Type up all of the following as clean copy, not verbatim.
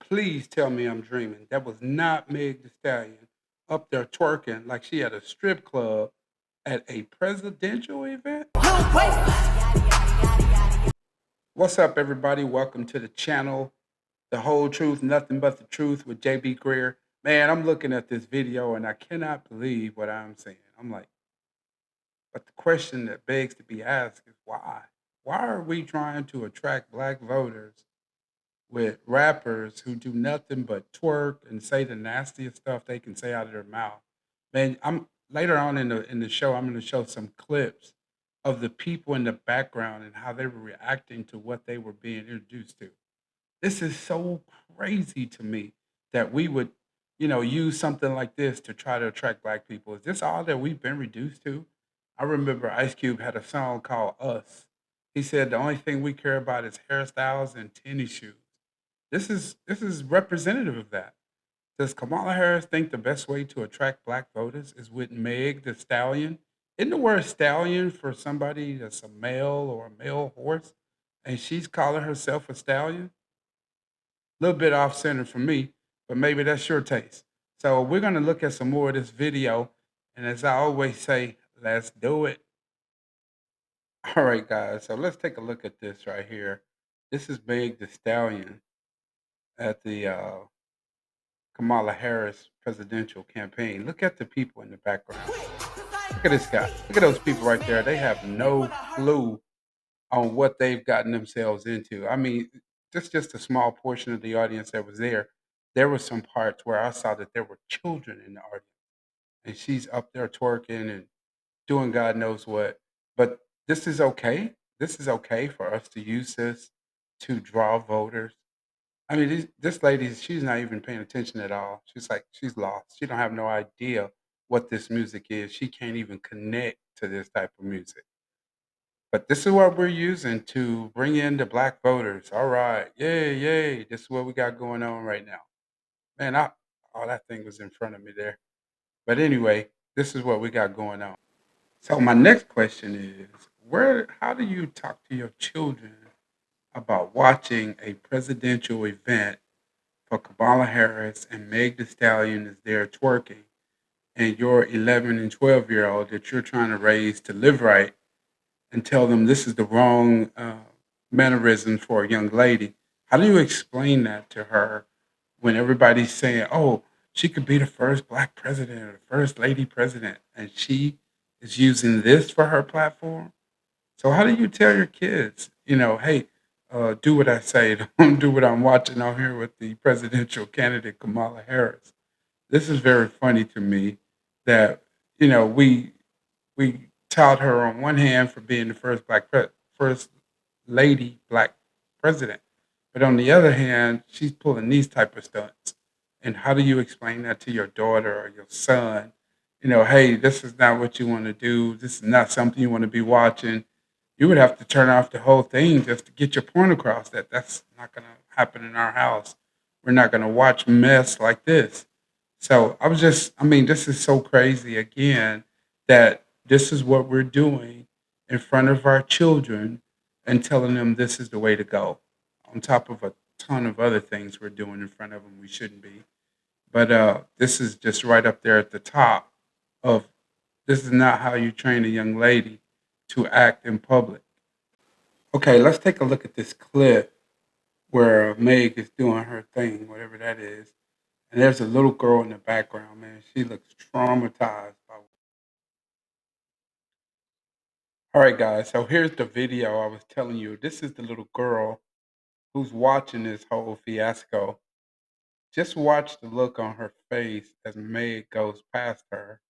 Please tell me I'm dreaming. That was not Meg the Stallion up there twerking like she at a strip club at a presidential event. What's up, everybody? Welcome to the channel. The whole truth, nothing but the truth with JB Greer. Man, I'm looking at this video and I cannot believe what I'm seeing. I'm like, but the question that begs to be asked is why? Why are we trying to attract black voters with rappers who do nothing but twerk and say the nastiest stuff they can say out of their mouth? Man, I'm later on in the show, I'm going to show some clips of the people in the background and how they were reacting to what they were being introduced to. This is so crazy to me that we would, use something like this to try to attract black people. Is this all that we've been reduced to? I remember Ice Cube had a song called Us. He said the only thing we care about is hairstyles and tennis shoes. This is representative of that. Does Kamala Harris think the best way to attract black voters is with Meg the Stallion? Isn't the word stallion for somebody that's a male or a male horse? And she's calling herself a stallion? Little bit off center for me, but maybe that's your taste. So we're gonna look at some more of this video, and as I always say, let's do it. All right, guys. So let's take a look at this right here. This is Meg the Stallion at the Kamala Harris presidential campaign. Look at the people in the background. Look at this guy. Look at those people right there. They have no clue on what they've gotten themselves into. I mean, just a small portion of the audience that was there. There were some parts where I saw that there were children in the audience, and she's up there twerking and doing God knows what. But this is okay. This is okay for us to use this to draw voters. I mean, this lady, she's not even paying attention at all. She's like, she's lost. She don't have no idea what this music is. She can't even connect to this type of music. But this is what we're using to bring in the black voters. All right. Yay, yay. This is what we got going on right now. Man, oh, that thing was in front of me there. But anyway, this is what we got going on. So my next question is, how do you talk to your children about watching a presidential event for Kamala Harris and Meg the Stallion is there twerking, and your 11 and 12-year-old that you're trying to raise to live right and tell them this is the wrong mannerism for a young lady? How do you explain that to her when everybody's saying, "Oh, she could be the first black president or the first lady president," and she is using this for her platform? So how do you tell your kids, hey, do what I say, don't do what I'm watching out here with the presidential candidate Kamala Harris? This is very funny to me that we tout her on one hand for being the first lady black president, but on the other hand, she's pulling these type of stunts. And how do you explain that to your daughter or your son? Hey, this is not what you want to do. This is not something you want to be watching. You would have to turn off the whole thing just to get your point across that that's not going to happen in our house. We're not going to watch mess like this. So I mean, this is so crazy again that this is what we're doing in front of our children and telling them this is the way to go, on top of a ton of other things we're doing in front of them we shouldn't be. But this is just right up there at the top of this is not how you train a young lady to act in public. Okay, let's take a look at this clip where Meg is doing her thing, whatever that is. And there's a little girl in the background, man. She looks traumatized by. All right, guys. So here's the video I was telling you. This is the little girl who's watching this whole fiasco. Just watch the look on her face as Meg goes past her.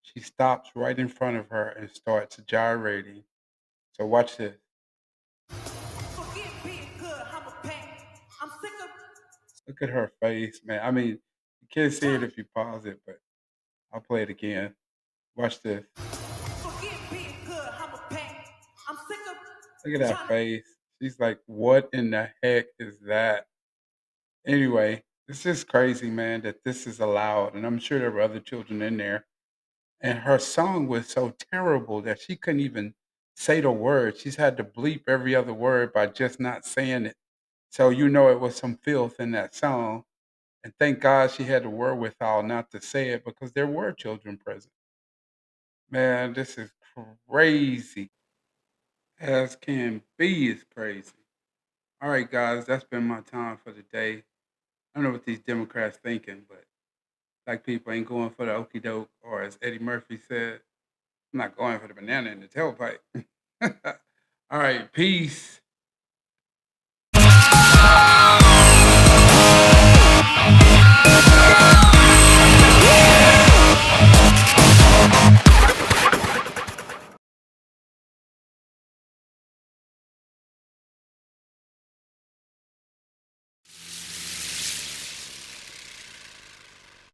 She stops right in front of her and starts gyrating. So watch this. Look at her face, man. I mean, you can't see it if you pause it, but I'll play it again. Watch this. Look at that face. She's like, what in the heck is that? Anyway, it's just crazy, man, that this is allowed. And I'm sure there were other children in there. And her song was so terrible that she couldn't even say the word. She's had to bleep every other word by just not saying it. So you know it was some filth in that song. And thank God she had the wherewithal not to say it because there were children present. Man, this is crazy. As can be is crazy. All right, guys, that's been my time for the day. I don't know what these Democrats thinking, but black people ain't going for the okey doke, or as Eddie Murphy said, I'm not going for the banana in the tailpipe. All right, peace.